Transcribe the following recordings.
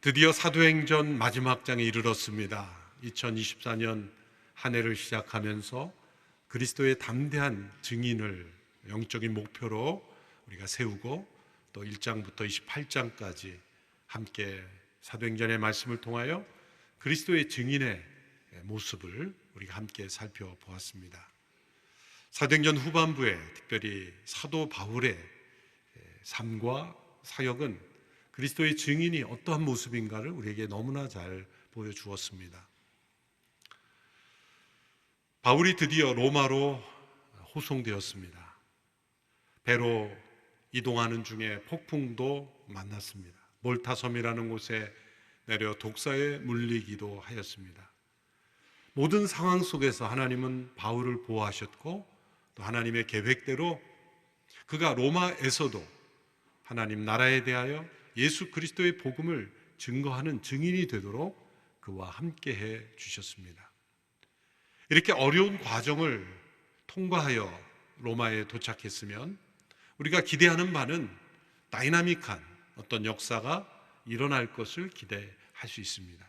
드디어 사도행전 마지막 장에 이르렀습니다. 2024년 한 해를 시작하면서 그리스도의 담대한 증인을 영적인 목표로 우리가 세우고 또 1장부터 28장까지 함께 사도행전의 말씀을 통하여 그리스도의 증인의 모습을 우리가 함께 살펴보았습니다. 사도행전 후반부에 특별히 사도 바울의 삶과 사역은 그리스도의 증인이 어떠한 모습인가를 우리에게 너무나 잘 보여주었습니다. 바울이 드디어 로마로 호송되었습니다. 배로 이동하는 중에 폭풍도 만났습니다. 몰타섬이라는 곳에 내려 독사에 물리기도 하였습니다. 모든 상황 속에서 하나님은 바울을 보호하셨고 또 하나님의 계획대로 그가 로마에서도 하나님 나라에 대하여 예수 그리스도의 복음을 증거하는 증인이 되도록 그와 함께해 주셨습니다. 이렇게 어려운 과정을 통과하여 로마에 도착했으면 우리가 기대하는 바는 다이나믹한 어떤 역사가 일어날 것을 기대할 수 있습니다.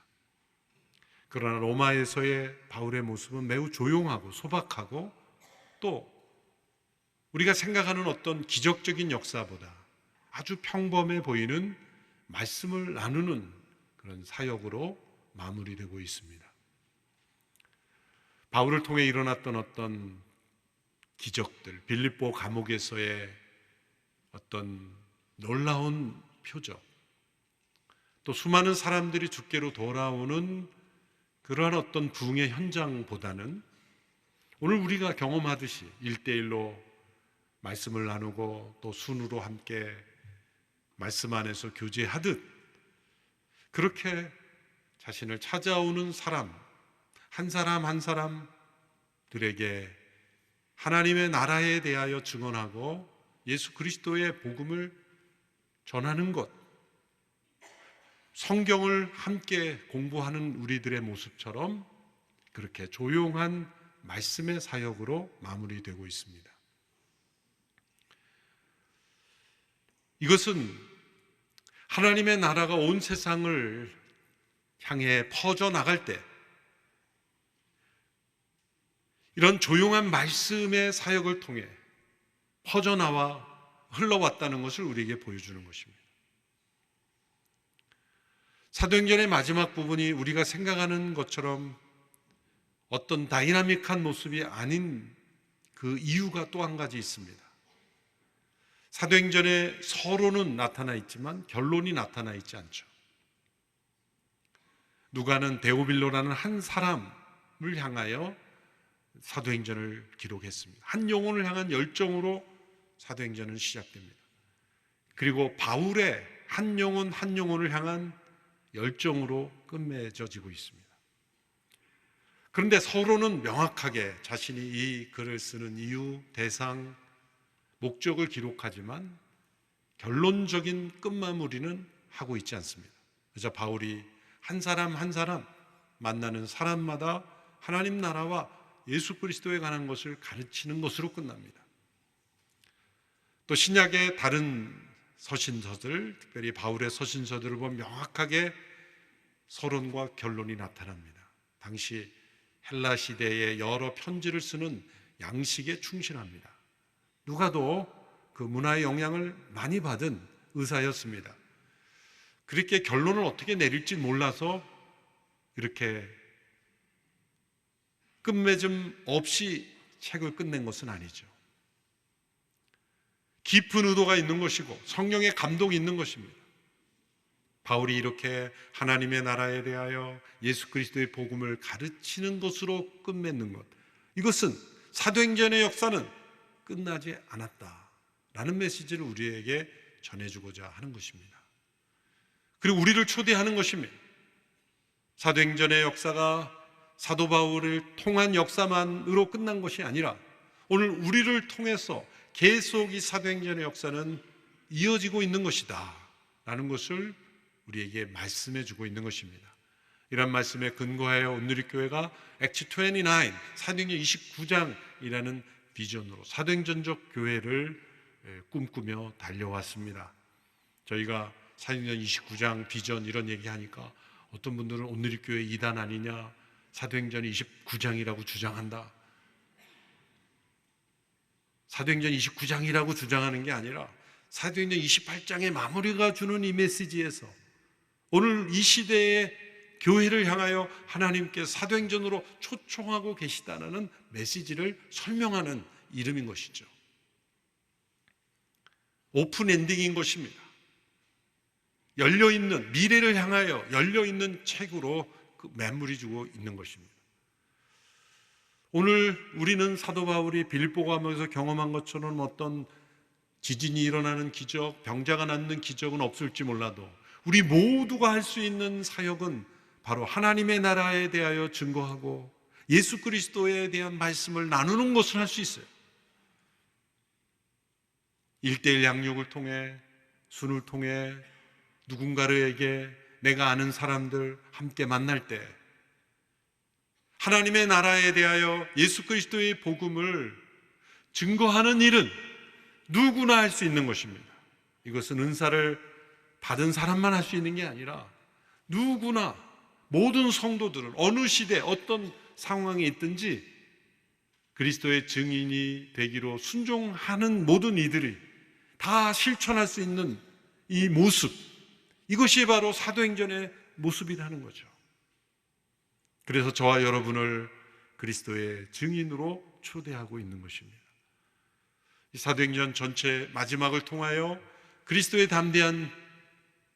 그러나 로마에서의 바울의 모습은 매우 조용하고 소박하고 또 우리가 생각하는 어떤 기적적인 역사보다 아주 평범해 보이는 말씀을 나누는 그런 사역으로 마무리되고 있습니다. 바울을 통해 일어났던 어떤 기적들, 빌립보 감옥에서의 어떤 놀라운 표적, 또 수많은 사람들이 주께로 돌아오는 그러한 어떤 부흥의 현장보다는 오늘 우리가 경험하듯이 1대1로 말씀을 나누고 또 순으로 함께 말씀 안에서 교제하듯 그렇게 자신을 찾아오는 사람 한 사람들에게 하나님의 나라에 대하여 증언하고 예수 그리스도의 복음을 전하는 것, 성경을 함께 공부하는 우리들의 모습처럼 그렇게 조용한 말씀의 사역으로 마무리되고 있습니다. 이것은 하나님의 나라가 온 세상을 향해 퍼져나갈 때 이런 조용한 말씀의 사역을 통해 퍼져나와 흘러왔다는 것을 우리에게 보여주는 것입니다. 사도행전의 마지막 부분이 우리가 생각하는 것처럼 어떤 다이나믹한 모습이 아닌 그 이유가 또 한 가지 있습니다. 사도행전에 서론은 나타나 있지만 결론이 나타나 있지 않죠. 누가는 데오빌로라는 한 사람을 향하여 사도행전을 기록했습니다. 한 영혼을 향한 열정으로 사도행전은 시작됩니다. 그리고 바울의 한 영혼을 향한 열정으로 끝맺어지고 있습니다. 그런데 서론은 명확하게 자신이 이 글을 쓰는 이유, 대상, 목적을 기록하지만 결론적인 끝마무리는 하고 있지 않습니다. 그래서 바울이 한 사람 만나는 사람마다 하나님 나라와 예수 그리스도에 관한 것을 가르치는 것으로 끝납니다. 또 신약의 다른 서신서들, 특별히 바울의 서신서들을 보면 명확하게 서론과 결론이 나타납니다. 당시 헬라 시대의 여러 편지를 쓰는 양식에 충실합니다. 누가도 그 문화의 영향을 많이 받은 의사였습니다. 그렇게 결론을 어떻게 내릴지 몰라서 이렇게 끝맺음 없이 책을 끝낸 것은 아니죠. 깊은 의도가 있는 것이고 성령의 감동이 있는 것입니다. 바울이 이렇게 하나님의 나라에 대하여 예수 그리스도의 복음을 가르치는 것으로 끝맺는 것, 이것은 사도행전의 역사는 끝나지 않았다라는 메시지를 우리에게 전해주고자 하는 것입니다. 그리고 우리를 초대하는 것입니다. 사도행전의 역사가 사도 바울을 통한 역사만으로 끝난 것이 아니라 오늘 우리를 통해서 계속 이 사도행전의 역사는 이어지고 있는 것이다 라는 것을 우리에게 말씀해 주고 있는 것입니다. 이런 말씀에 근거하여 온누리교회가 액트 29, 사도행전 29장이라는 비전으로 사도행전적 교회를 꿈꾸며 달려왔습니다. 저희가 사도행전 29장 비전 이런 얘기하니까 어떤 분들은 온누리교회 이단 아니냐, 사도행전 29장이라고 주장한다. 사도행전 29장이라고 주장하는 게 아니라 사도행전 28장의 마무리가 주는 이 메시지에서 오늘 이 시대의 교회를 향하여 하나님께 사도행전으로 초청하고 계시다는 메시지를 설명하는 이름인 것이죠. 오픈 엔딩인 것입니다. 열려있는, 미래를 향하여 열려있는 책으로 그 매물이 주고 있는 것입니다. 오늘 우리는 사도 바울이 빌립보 가면서 경험한 것처럼 어떤 지진이 일어나는 기적, 병자가 낫는 기적은 없을지 몰라도 우리 모두가 할 수 있는 사역은 바로 하나님의 나라에 대하여 증거하고 예수 그리스도에 대한 말씀을 나누는 것을 할 수 있어요. 1:1 양육을 통해, 순을 통해 누군가에게 내가 아는 사람들 함께 만날 때 하나님의 나라에 대하여 예수 그리스도의 복음을 증거하는 일은 누구나 할 수 있는 것입니다. 이것은 은사를 받은 사람만 할 수 있는 게 아니라 누구나, 모든 성도들은 어느 시대 어떤 상황에 있든지 그리스도의 증인이 되기로 순종하는 모든 이들이 다 실천할 수 있는 이 모습, 이것이 바로 사도행전의 모습이라는 거죠. 그래서 저와 여러분을 그리스도의 증인으로 초대하고 있는 것입니다. 이 사도행전 전체 마지막을 통하여 그리스도의 담대한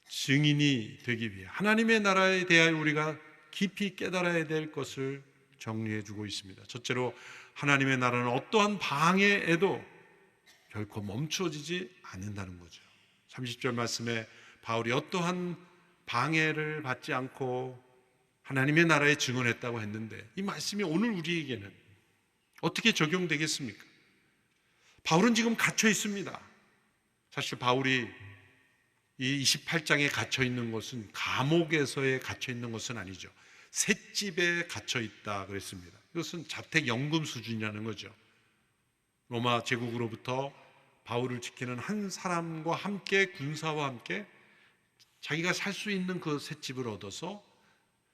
증인이 되기 위해 하나님의 나라에 대하여 우리가 깊이 깨달아야 될 것을 정리해 주고 있습니다. 첫째로 하나님의 나라는 어떠한 방해에도 결코 멈춰지지 않는다는 거죠. 30절 말씀에 바울이 어떠한 방해를 받지 않고 하나님의 나라에 증언했다고 했는데 이 말씀이 오늘 우리에게는 어떻게 적용되겠습니까? 바울은 지금 갇혀 있습니다. 사실 바울이 이 28장에 갇혀 있는 것은 감옥에서에 갇혀 있는 것은 아니죠. 셋집에 갇혀 있다 그랬습니다. 이것은 자택연금 수준이라는 거죠. 로마 제국으로부터 바울을 지키는 한 사람과 함께, 군사와 함께 자기가 살 수 있는 그 셋집을 얻어서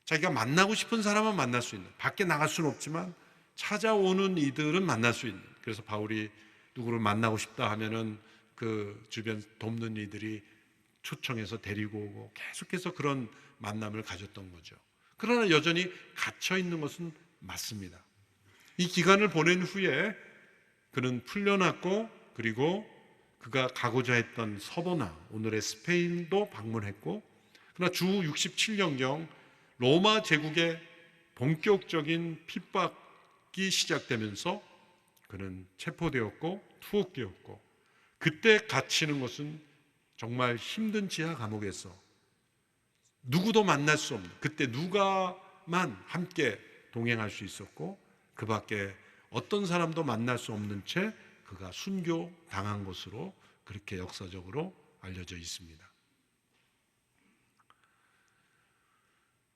자기가 만나고 싶은 사람은 만날 수 있는, 밖에 나갈 수는 없지만 찾아오는 이들은 만날 수 있는, 그래서 바울이 누구를 만나고 싶다 하면은 그 주변 돕는 이들이 초청해서 데리고 오고 계속해서 그런 만남을 가졌던 거죠. 그러나 여전히 갇혀 있는 것은 맞습니다. 이 기간을 보낸 후에 그는 풀려났고, 그리고 그가 가고자 했던 서버나 오늘의 스페인도 방문했고, 그러나 주 67년경 로마 제국의 본격적인 핍박이 시작되면서 그는 체포되었고 투옥되었고, 그때 갇히는 것은 정말 힘든 지하 감옥에서 누구도 만날 수 없는, 그때 누가만 함께 동행할 수 있었고 그 밖에 어떤 사람도 만날 수 없는 채 그가 순교당한 것으로 그렇게 역사적으로 알려져 있습니다.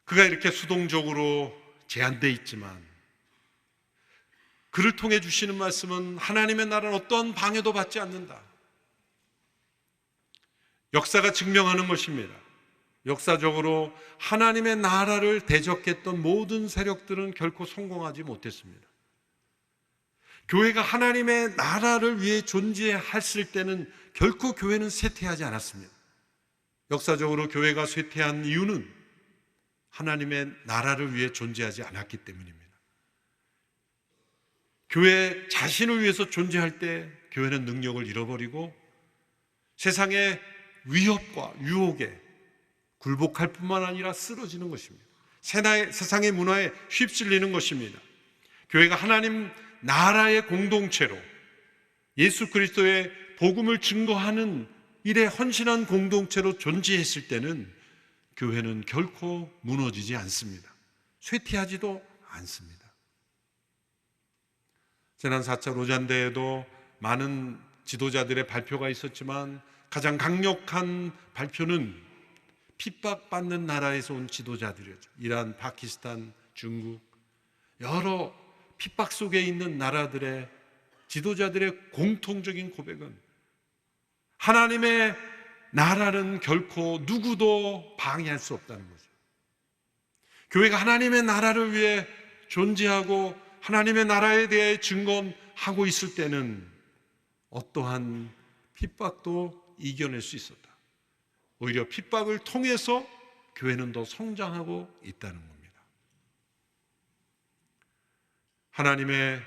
그가 이렇게 수동적으로 제한되어 있지만 그를 통해 주시는 말씀은 하나님의 나라는 어떠한 방해도 받지 않는다. 역사가 증명하는 것입니다. 역사적으로 하나님의 나라를 대적했던 모든 세력들은 결코 성공하지 못했습니다. 교회가 하나님의 나라를 위해 존재했을 때는 결코 교회는 쇠퇴하지 않았습니다. 역사적으로 교회가 쇠퇴한 이유는 하나님의 나라를 위해 존재하지 않았기 때문입니다. 교회 자신을 위해서 존재할 때 교회는 능력을 잃어버리고 세상의 위협과 유혹에 굴복할 뿐만 아니라 쓰러지는 것입니다. 세상의 문화에 휩쓸리는 것입니다. 교회가 하나님 나라의 공동체로 예수 그리스도의 복음을 증거하는 일에 헌신한 공동체로 존재했을 때는 교회는 결코 무너지지 않습니다. 쇠퇴하지도 않습니다. 지난 4차 로잔대에도 많은 지도자들의 발표가 있었지만 가장 강력한 발표는 핍박받는 나라에서 온 지도자들이었죠. 이란, 파키스탄, 중국, 여러 핍박 속에 있는 나라들의 지도자들의 공통적인 고백은 하나님의 나라는 결코 누구도 방해할 수 없다는 거죠. 교회가 하나님의 나라를 위해 존재하고 하나님의 나라에 대해 증언하고 있을 때는 어떠한 핍박도 이겨낼 수 있었다. 오히려 핍박을 통해서 교회는 더 성장하고 있다는 겁니다. 하나님의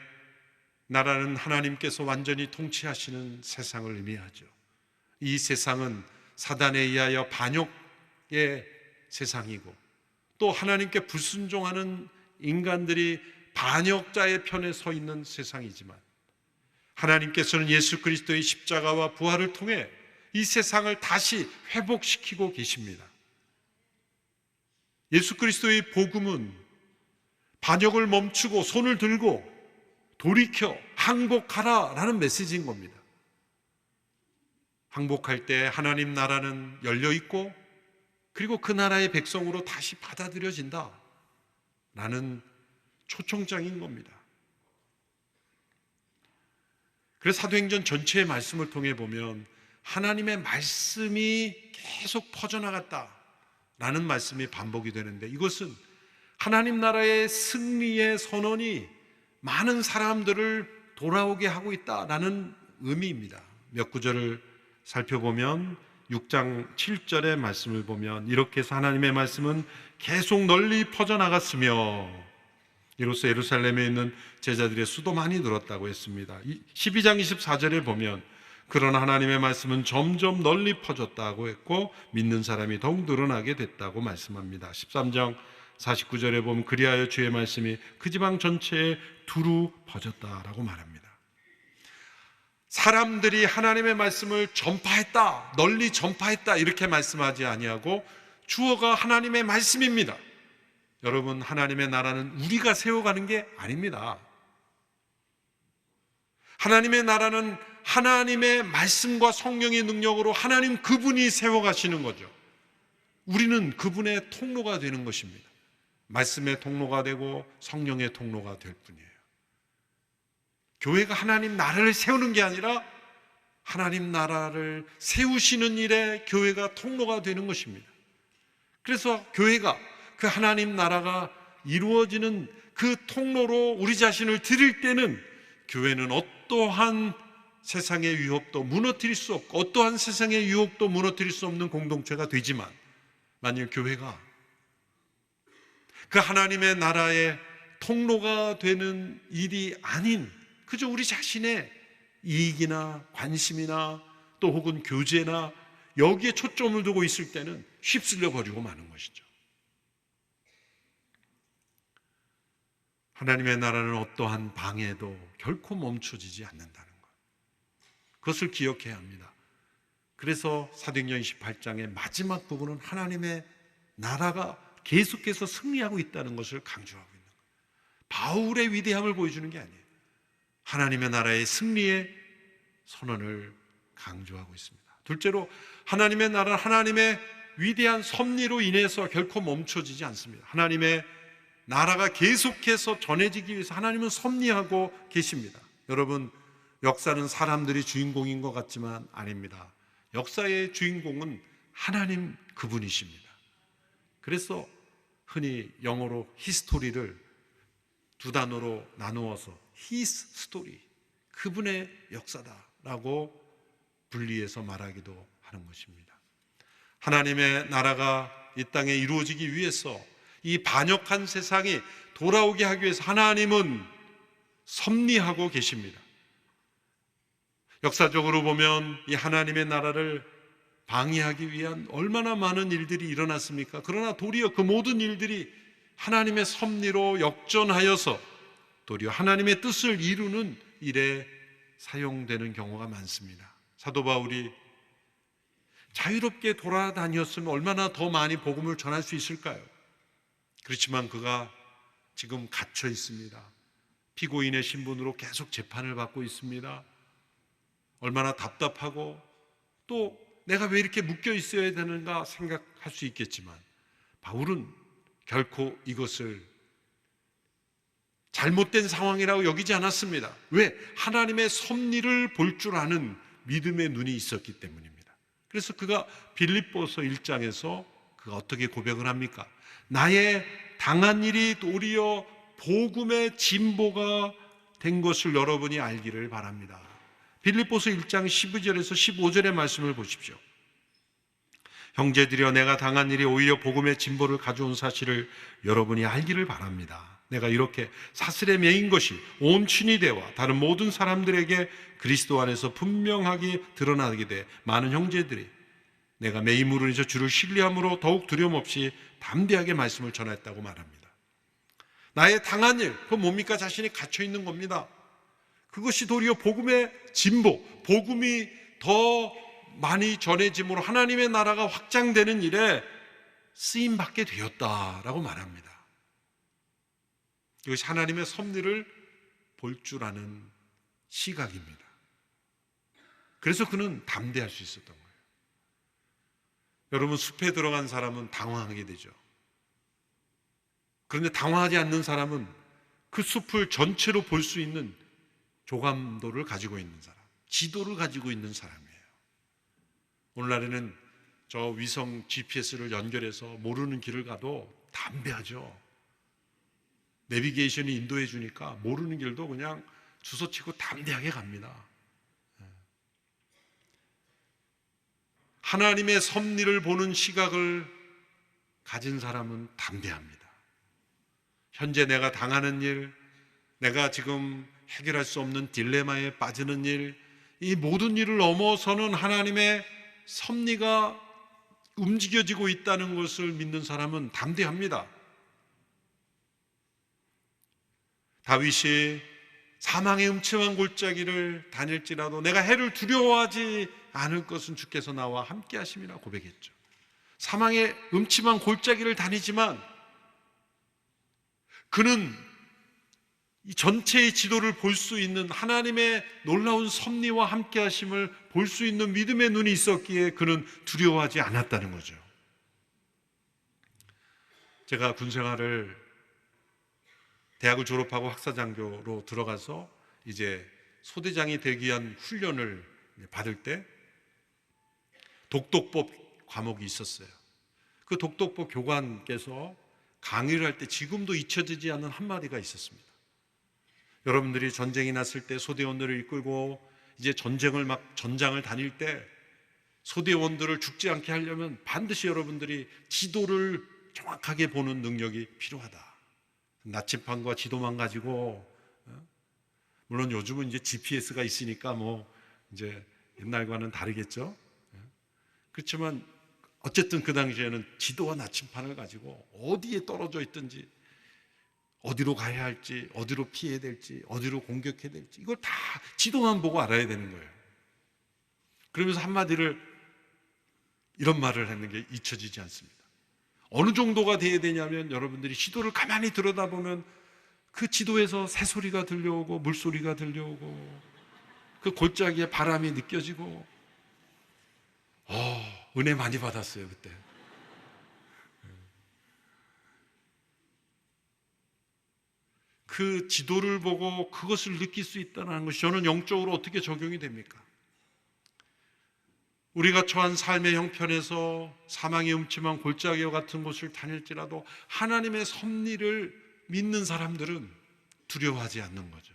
나라는 하나님께서 완전히 통치하시는 세상을 의미하죠. 이 세상은 사단에 의하여 반역의 세상이고 또 하나님께 불순종하는 인간들이 반역자의 편에 서 있는 세상이지만 하나님께서는 예수 그리스도의 십자가와 부활을 통해 이 세상을 다시 회복시키고 계십니다. 예수 그리스도의 복음은 반역을 멈추고 손을 들고 돌이켜 항복하라라는 메시지인 겁니다. 항복할 때 하나님 나라는 열려 있고 그리고 그 나라의 백성으로 다시 받아들여진다 라는 초청장인 겁니다. 그래서 사도행전 전체의 말씀을 통해 보면 하나님의 말씀이 계속 퍼져나갔다라는 말씀이 반복이 되는데 이것은 하나님 나라의 승리의 선언이 많은 사람들을 돌아오게 하고 있다라는 의미입니다. 몇 구절을 살펴보면 6장 7절의 말씀을 보면 이렇게 해서 하나님의 말씀은 계속 널리 퍼져나갔으며 이로써 예루살렘에 있는 제자들의 수도 많이 늘었다고 했습니다. 12장 24절에 보면 그러나 하나님의 말씀은 점점 널리 퍼졌다고 했고 믿는 사람이 더욱 늘어나게 됐다고 말씀합니다. 13장 49절에 보면 그리하여 주의 말씀이 그 지방 전체에 두루 퍼졌다라고 말합니다. 사람들이 하나님의 말씀을 전파했다, 널리 전파했다 이렇게 말씀하지 아니하고 주어가 하나님의 말씀입니다. 여러분, 하나님의 나라는 우리가 세워가는 게 아닙니다. 하나님의 나라는 하나님의 말씀과 성령의 능력으로 하나님 그분이 세워가시는 거죠. 우리는 그분의 통로가 되는 것입니다. 말씀의 통로가 되고 성령의 통로가 될 뿐이에요. 교회가 하나님 나라를 세우는 게 아니라 하나님 나라를 세우시는 일에 교회가 통로가 되는 것입니다. 그래서 교회가 그 하나님 나라가 이루어지는 그 통로로 우리 자신을 드릴 때는 교회는 어떠한 세상의 유혹도 무너뜨릴 수 없고 어떠한 세상의 유혹도 무너뜨릴 수 없는 공동체가 되지만 만일 교회가 그 하나님의 나라의 통로가 되는 일이 아닌 그저 우리 자신의 이익이나 관심이나 또 혹은 교제나 여기에 초점을 두고 있을 때는 휩쓸려 버리고 마는 것이죠. 하나님의 나라는 어떠한 방해도 결코 멈춰지지 않는다는 것. 그것을 기억해야 합니다. 그래서 사도행전 28장의 마지막 부분은 하나님의 나라가 계속해서 승리하고 있다는 것을 강조하고 있는 거예요. 바울의 위대함을 보여주는 게 아니에요. 하나님의 나라의 승리의 선언을 강조하고 있습니다. 둘째로 하나님의 나라는 하나님의 위대한 섭리로 인해서 결코 멈춰지지 않습니다. 하나님의 나라가 계속해서 전해지기 위해서 하나님은 섭리하고 계십니다. 여러분, 역사는 사람들이 주인공인 것 같지만 아닙니다. 역사의 주인공은 하나님 그분이십니다. 그래서 흔히 영어로 히스토리를 두 단어로 나누어서 His story, 그분의 역사다라고 분리해서 말하기도 하는 것입니다. 하나님의 나라가 이 땅에 이루어지기 위해서 이 반역한 세상이 돌아오게 하기 위해서 하나님은 섭리하고 계십니다. 역사적으로 보면 이 하나님의 나라를 방해하기 위한 얼마나 많은 일들이 일어났습니까? 그러나 도리어 그 모든 일들이 하나님의 섭리로 역전하여서 도리어 하나님의 뜻을 이루는 일에 사용되는 경우가 많습니다. 사도 바울이 자유롭게 돌아다녔으면 얼마나 더 많이 복음을 전할 수 있을까요? 그렇지만 그가 지금 갇혀 있습니다. 피고인의 신분으로 계속 재판을 받고 있습니다. 얼마나 답답하고 또 내가 왜 이렇게 묶여 있어야 되는가 생각할 수 있겠지만 바울은 결코 이것을 잘못된 상황이라고 여기지 않았습니다. 왜? 하나님의 섭리를 볼 줄 아는 믿음의 눈이 있었기 때문입니다. 그래서 그가 빌립보서 1장에서 그가 어떻게 고백을 합니까? 나의 당한 일이 도리어 복음의 진보가 된 것을 여러분이 알기를 바랍니다. 빌립보서 1장 12절에서 15절의 말씀을 보십시오. 형제들이여, 내가 당한 일이 오히려 복음의 진보를 가져온 사실을 여러분이 알기를 바랍니다. 내가 이렇게 사슬에 매인 것이 온 춘이대와 다른 모든 사람들에게 그리스도 안에서 분명하게 드러나게 돼 많은 형제들이 내가 매임으로 인해서 주를 신뢰함으로 더욱 두려움 없이 담대하게 말씀을 전했다고 말합니다. 나의 당한 일, 그건 뭡니까? 자신이 갇혀 있는 겁니다. 그것이 도리어 복음의 진보, 복음이 더 많이 전해짐으로 하나님의 나라가 확장되는 일에 쓰임받게 되었다라고 말합니다. 이것이 하나님의 섭리를 볼 줄 아는 시각입니다. 그래서 그는 담대할 수 있었던 거예요. 여러분, 숲에 들어간 사람은 당황하게 되죠. 그런데 당황하지 않는 사람은 그 숲을 전체로 볼 수 있는 조감도를 가지고 있는 사람, 지도를 가지고 있는 사람이에요. 오늘날에는 저 위성 GPS를 연결해서 모르는 길을 가도 담대하죠. 내비게이션이 인도해 주니까 모르는 길도 그냥 주소치고 담대하게 갑니다. 하나님의 섭리를 보는 시각을 가진 사람은 담대합니다. 현재 내가 당하는 일, 내가 지금 해결할 수 없는 딜레마에 빠지는 일, 이 모든 일을 넘어서는 하나님의 섭리가 움직여지고 있다는 것을 믿는 사람은 담대합니다. 다윗이 사망의 음침한 골짜기를 다닐지라도 내가 해를 두려워하지 않을 것은 주께서 나와 함께 하심이라 고백했죠. 사망의 음침한 골짜기를 다니지만 그는 이 전체의 지도를 볼 수 있는 하나님의 놀라운 섭리와 함께 하심을 볼 수 있는 믿음의 눈이 있었기에 그는 두려워하지 않았다는 거죠. 제가 군생활을 대학을 졸업하고 학사장교로 들어가서 이제 소대장이 되기 위한 훈련을 받을 때 독독법 과목이 있었어요. 그 독독법 교관께서 강의를 할 때 지금도 잊혀지지 않는 한마디가 있었습니다. 여러분들이 전쟁이 났을 때 소대원들을 이끌고 이제 전장을 다닐 때 소대원들을 죽지 않게 하려면 반드시 여러분들이 지도를 정확하게 보는 능력이 필요하다. 나침판과 지도만 가지고, 물론 요즘은 이제 GPS가 있으니까 뭐 이제 옛날과는 다르겠죠. 그렇지만 어쨌든 그 당시에는 지도와 나침판을 가지고 어디에 떨어져 있든지, 어디로 가야 할지, 어디로 피해야 될지, 어디로 공격해야 될지, 이걸 다 지도만 보고 알아야 되는 거예요. 그러면서 한마디를 이런 말을 하는 게 잊혀지지 않습니다. 어느 정도가 돼야 되냐면 여러분들이 지도를 가만히 들여다보면 그 지도에서 새소리가 들려오고 물소리가 들려오고 그 골짜기에 바람이 느껴지고, 은혜 많이 받았어요 그때. 그 지도를 보고 그것을 느낄 수 있다는 것이 저는 영적으로 어떻게 적용이 됩니까? 우리가 처한 삶의 형편에서 사망의 음침한 골짜기와 같은 곳을 다닐지라도 하나님의 섭리를 믿는 사람들은 두려워하지 않는 거죠.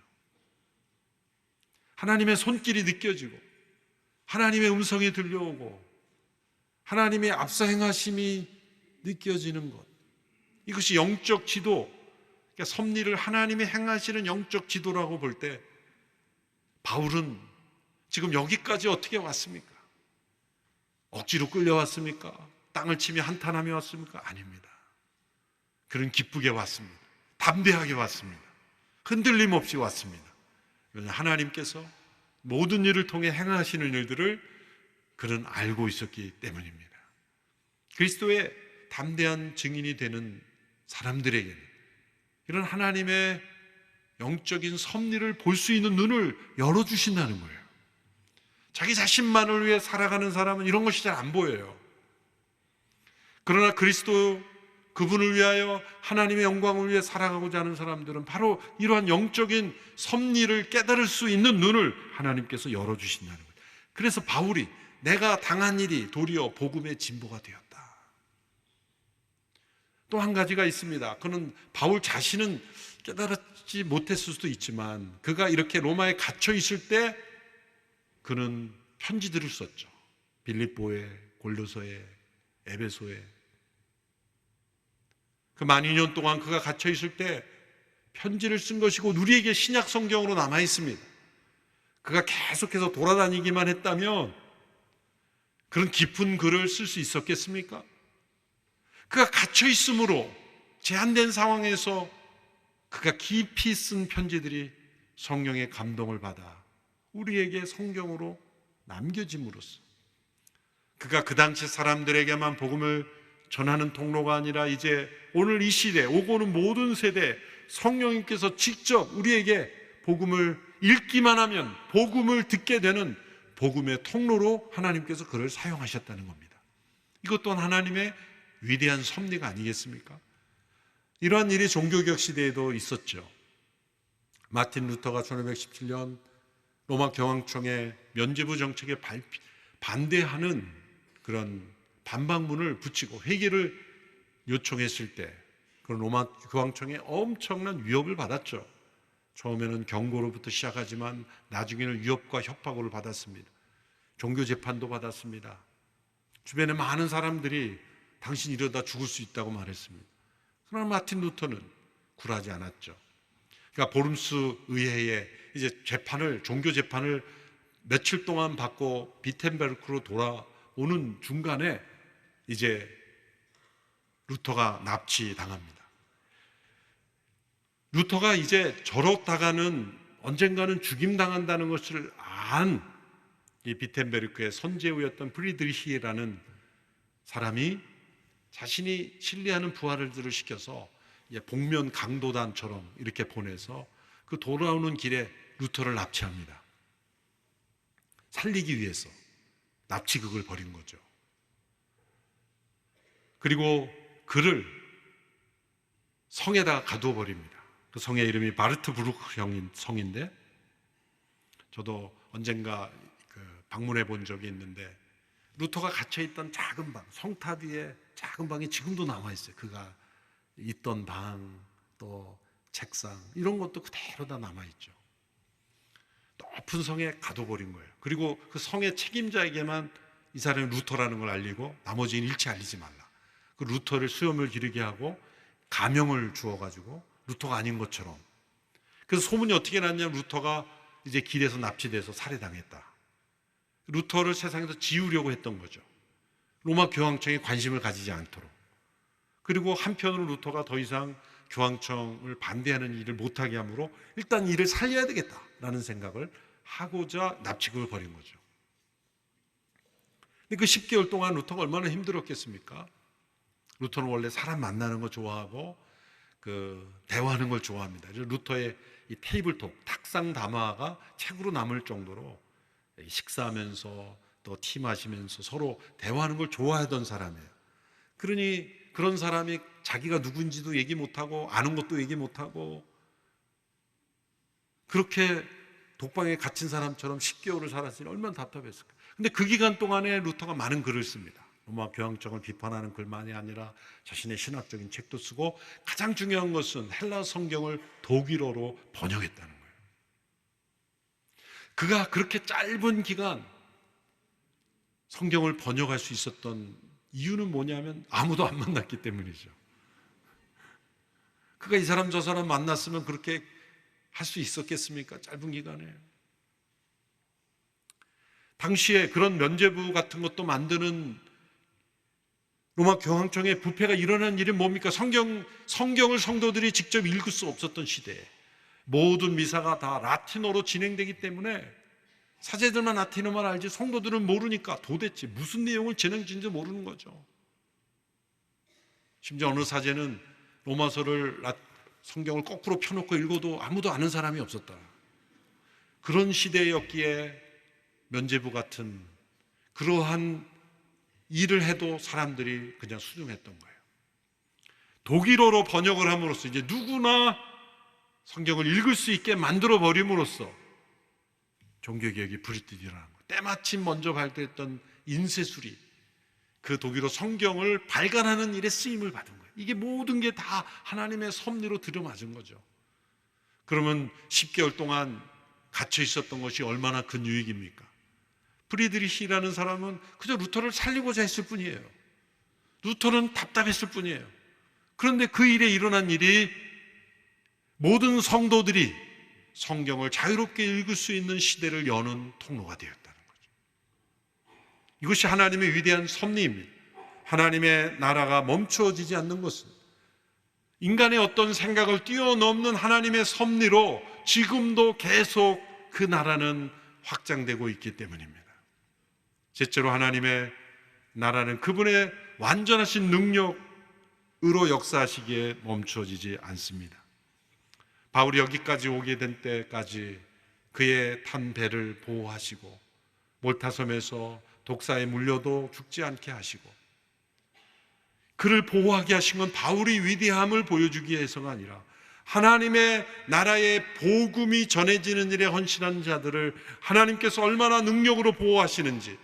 하나님의 손길이 느껴지고 하나님의 음성이 들려오고 하나님의 앞서 행하심이 느껴지는 것, 이것이 영적 지도, 그러니까 섭리를 하나님이 행하시는 영적 지도라고 볼 때 바울은 지금 여기까지 어떻게 왔습니까? 억지로 끌려왔습니까? 땅을 치며 한탄하며 왔습니까? 아닙니다. 그는 기쁘게 왔습니다. 담대하게 왔습니다. 흔들림 없이 왔습니다. 하나님께서 모든 일을 통해 행하시는 일들을 그는 알고 있었기 때문입니다. 그리스도의 담대한 증인이 되는 사람들에게는 이런 하나님의 영적인 섭리를 볼 수 있는 눈을 열어주신다는 거예요. 자기 자신만을 위해 살아가는 사람은 이런 것이 잘 안 보여요. 그러나 그리스도 그분을 위하여 하나님의 영광을 위해 살아가고자 하는 사람들은 바로 이러한 영적인 섭리를 깨달을 수 있는 눈을 하나님께서 열어주신다는 거예요. 그래서 바울이 내가 당한 일이 도리어 복음의 진보가 되었다. 또 한 가지가 있습니다. 그는 바울 자신은 깨달지 못했을 수도 있지만 그가 이렇게 로마에 갇혀 있을 때 그는 편지들을 썼죠. 빌립보에, 골로새에, 에베소에. 그 만 2년 동안 그가 갇혀 있을 때 편지를 쓴 것이고 우리에게 신약 성경으로 남아 있습니다. 그가 계속해서 돌아다니기만 했다면 그런 깊은 글을 쓸 수 있었겠습니까? 그가 갇혀 있으므로 제한된 상황에서 그가 깊이 쓴 편지들이 성령의 감동을 받아 우리에게 성경으로 남겨짐으로써 그가 그 당시 사람들에게만 복음을 전하는 통로가 아니라 이제 오늘 이 시대, 오고 오는 모든 세대 성령님께서 직접 우리에게 복음을 읽기만 하면 복음을 듣게 되는 복음의 통로로 하나님께서 그를 사용하셨다는 겁니다. 이것 또한 하나님의 위대한 섭리가 아니겠습니까? 이러한 일이 종교개혁 시대에도 있었죠. 마틴 루터가 1517년 로마 교황청의 면죄부 정책에 반대하는 그런 반박문을 붙이고 회개를 요청했을 때 그런 로마 교황청에 엄청난 위협을 받았죠. 처음에는 경고로부터 시작하지만 나중에는 위협과 협박을 받았습니다. 종교 재판도 받았습니다. 주변에 많은 사람들이 당신 이러다 죽을 수 있다고 말했습니다. 그러나 마틴 루터는 굴하지 않았죠. 그러니까 보름스 의회에 이제 종교 재판을 며칠 동안 받고 비텐베르크로 돌아오는 중간에 이제 루터가 납치당합니다. 루터가 이제 저러다가는 언젠가는 죽임당한다는 것을 안 이 비텐베르크의 선제우였던 프리드리히라는 사람이 자신이 신뢰하는 부하들을 시켜서 복면 강도단처럼 이렇게 보내서 그 돌아오는 길에 루터를 납치합니다. 살리기 위해서 납치극을 벌인 거죠. 그리고 그를 성에다가 가두어 버립니다. 그 성의 이름이 바르트브루크 성인데 저도 언젠가 방문해 본 적이 있는데 루터가 갇혀있던 작은 방, 성탑 위에 작은 방이 지금도 남아있어요. 그가 있던 방, 또 책상 이런 것도 그대로 다 남아있죠. 높은 성에 가둬버린 거예요. 그리고 그 성의 책임자에게만 이 사람이 루터라는 걸 알리고 나머지는 일체 알리지 말라. 그 루터를 수염을 기르게 하고 가명을 주어가지고 루터가 아닌 것처럼. 그래서 소문이 어떻게 났냐면 루터가 이제 길에서 납치돼서 살해당했다. 루터를 세상에서 지우려고 했던 거죠. 로마 교황청에 관심을 가지지 않도록. 그리고 한편으로 루터가 더 이상 교황청을 반대하는 일을 못하게 하므로 일단 일을 살려야 되겠다라는 생각을 하고자 납치극을 벌인 거죠. 근데 그 10개월 동안 루터가 얼마나 힘들었겠습니까? 루터는 원래 사람 만나는 거 좋아하고 대화하는 걸 좋아합니다. 루터의 이 테이블톡, 탁상 담화가 책으로 남을 정도로 식사하면서 또 티 마시면서 서로 대화하는 걸 좋아하던 사람이에요. 그러니 그런 사람이 자기가 누군지도 얘기 못하고 아는 것도 얘기 못하고 그렇게 독방에 갇힌 사람처럼 10개월을 살았으니 얼마나 답답했을까. 근데 그 기간 동안에 루터가 많은 글을 씁니다. 로마 교황청을 비판하는 글만이 아니라 자신의 신학적인 책도 쓰고 가장 중요한 것은 헬라 성경을 독일어로 번역했다는 거예요. 그가 그렇게 짧은 기간 성경을 번역할 수 있었던 이유는 뭐냐면 아무도 안 만났기 때문이죠. 그가 이 사람 저 사람 만났으면 그렇게 할 수 있었겠습니까? 짧은 기간에. 당시에 그런 면죄부 같은 것도 만드는 로마 교황청의 부패가 일어난 일은 뭡니까? 성경을 성도들이 직접 읽을 수 없었던 시대에 모든 미사가 다 라틴어로 진행되기 때문에 사제들만 라틴어만 알지 성도들은 모르니까 도대체 무슨 내용을 진행진지 모르는 거죠. 심지어 어느 사제는 로마서를 성경을 거꾸로 펴놓고 읽어도 아무도 아는 사람이 없었다. 그런 시대였기에 면죄부 같은 그러한 일을 해도 사람들이 그냥 수긍했던 거예요. 독일어로 번역을 함으로써 이제 누구나 성경을 읽을 수 있게 만들어 버림으로써 종교개혁이 불이 일어난 거죠. 때마침 먼저 발견했던 인쇄술이 그 독일어 성경을 발간하는 일에 쓰임을 받은 거예요. 이게 모든 게 다 하나님의 섭리로 들여맞은 거죠. 그러면 10개월 동안 갇혀 있었던 것이 얼마나 큰 유익입니까? 프리드리히라는 사람은 그저 루터를 살리고자 했을 뿐이에요. 루터는 답답했을 뿐이에요. 그런데 그 일에 일어난 일이 모든 성도들이 성경을 자유롭게 읽을 수 있는 시대를 여는 통로가 되었다는 거죠. 이것이 하나님의 위대한 섭리입니다. 하나님의 나라가 멈추어지지 않는 것은 인간의 어떤 생각을 뛰어넘는 하나님의 섭리로 지금도 계속 그 나라는 확장되고 있기 때문입니다. 셋째로 하나님의 나라는 그분의 완전하신 능력으로 역사하시기에 멈춰지지 않습니다. 바울이 여기까지 오게 된 때까지 그의 탄 배를 보호하시고 몰타섬에서 독사에 물려도 죽지 않게 하시고 그를 보호하게 하신 건 바울이 위대함을 보여주기 위해서가 아니라 하나님의 나라의 복음이 전해지는 일에 헌신한 자들을 하나님께서 얼마나 능력으로 보호하시는지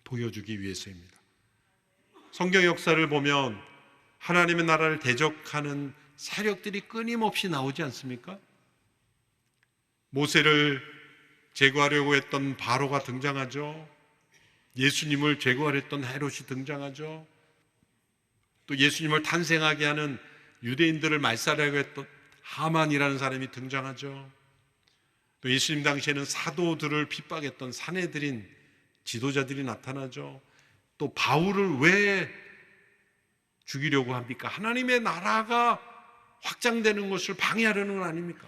보여주기 위해서입니다. 성경 역사를 보면 하나님의 나라를 대적하는 세력들이 끊임없이 나오지 않습니까? 모세를 제거하려고 했던 바로가 등장하죠. 예수님을 제거하려 했던 헤롯이 등장하죠. 또 예수님을 탄생하게 하는 유대인들을 말살하려고 했던 하만이라는 사람이 등장하죠. 또 예수님 당시에는 사도들을 핍박했던 산헤드린 지도자들이 나타나죠. 또 바울을 왜 죽이려고 합니까? 하나님의 나라가 확장되는 것을 방해하려는 건 아닙니까?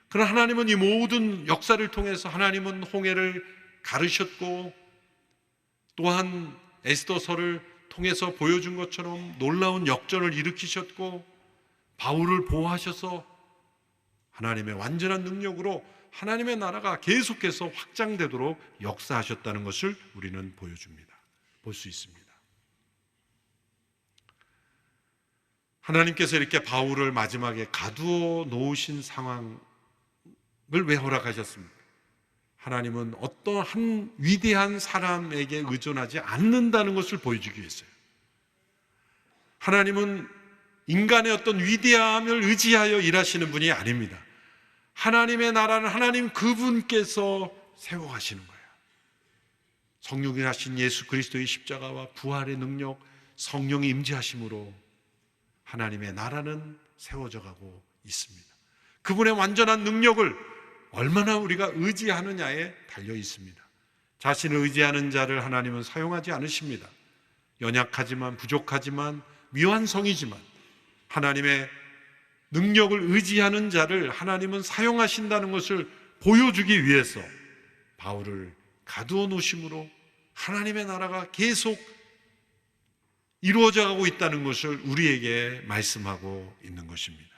그러나 하나님은 이 모든 역사를 통해서 하나님은 홍해를 가르셨고 또한 에스더서를 통해서 보여준 것처럼 놀라운 역전을 일으키셨고 바울을 보호하셔서 하나님의 완전한 능력으로 하나님의 나라가 계속해서 확장되도록 역사하셨다는 것을 우리는 보여줍니다. 볼 수 있습니다. 하나님께서 이렇게 바울을 마지막에 가두어 놓으신 상황을 왜 허락하셨습니까? 하나님은 어떤 한 위대한 사람에게 의존하지 않는다는 것을 보여주기 위해서요. 하나님은 인간의 어떤 위대함을 의지하여 일하시는 분이 아닙니다. 하나님의 나라는 하나님 그분께서 세워가시는 거예요. 성령이 하신 예수 그리스도의 십자가와 부활의 능력, 성령의 임재하심으로 하나님의 나라는 세워져 가고 있습니다. 그분의 완전한 능력을 얼마나 우리가 의지하느냐에 달려 있습니다. 자신을 의지하는 자를 하나님은 사용하지 않으십니다. 연약하지만 부족하지만 미완성이지만 하나님의 능력을 의지하는 자를 하나님은 사용하신다는 것을 보여주기 위해서 바울을 가두어 놓으심으로 하나님의 나라가 계속 이루어져 가고 있다는 것을 우리에게 말씀하고 있는 것입니다.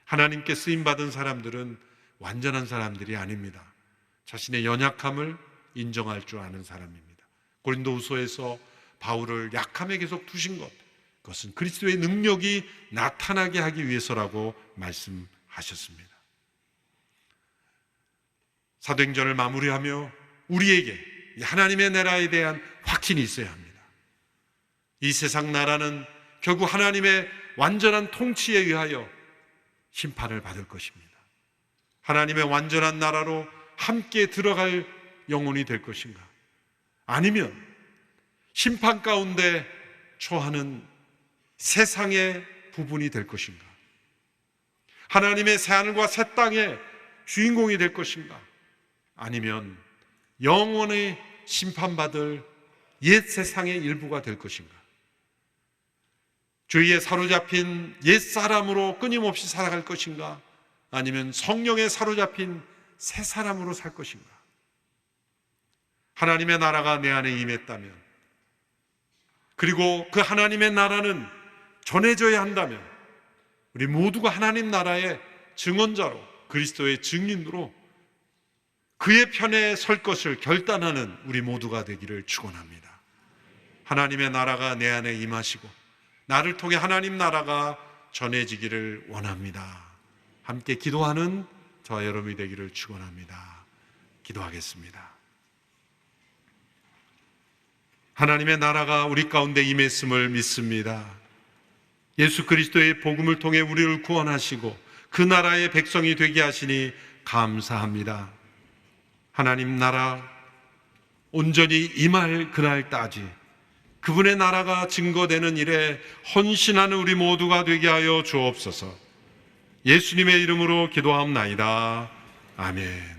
하나님께 쓰임받은 사람들은 완전한 사람들이 아닙니다. 자신의 연약함을 인정할 줄 아는 사람입니다. 고린도후서에서 바울을 약함에 계속 두신 것, 그것은 그리스도의 능력이 나타나게 하기 위해서라고 말씀하셨습니다. 사도행전을 마무리하며 우리에게 하나님의 나라에 대한 확신이 있어야 합니다. 이 세상 나라는 결국 하나님의 완전한 통치에 의하여 심판을 받을 것입니다. 하나님의 완전한 나라로 함께 들어갈 영혼이 될 것인가? 아니면 심판 가운데 처하는 세상의 부분이 될 것인가? 하나님의 새하늘과 새 땅의 주인공이 될 것인가? 아니면 영원히 심판받을 옛 세상의 일부가 될 것인가? 죄에 사로잡힌 옛 사람으로 끊임없이 살아갈 것인가? 아니면 성령에 사로잡힌 새 사람으로 살 것인가? 하나님의 나라가 내 안에 임했다면, 그리고 그 하나님의 나라는 전해져야 한다면 우리 모두가 하나님 나라의 증언자로, 그리스도의 증인으로 그의 편에 설 것을 결단하는 우리 모두가 되기를 축원합니다. 하나님의 나라가 내 안에 임하시고 나를 통해 하나님 나라가 전해지기를 원합니다. 함께 기도하는 저와 여러분이 되기를 축원합니다. 기도하겠습니다. 하나님의 나라가 우리 가운데 임했음을 믿습니다. 예수 그리스도의 복음을 통해 우리를 구원하시고 그 나라의 백성이 되게 하시니 감사합니다. 하나님 나라 온전히 임할 그날까지 그분의 나라가 증거되는 일에 헌신하는 우리 모두가 되게 하여 주옵소서. 예수님의 이름으로 기도하옵나이다. 아멘.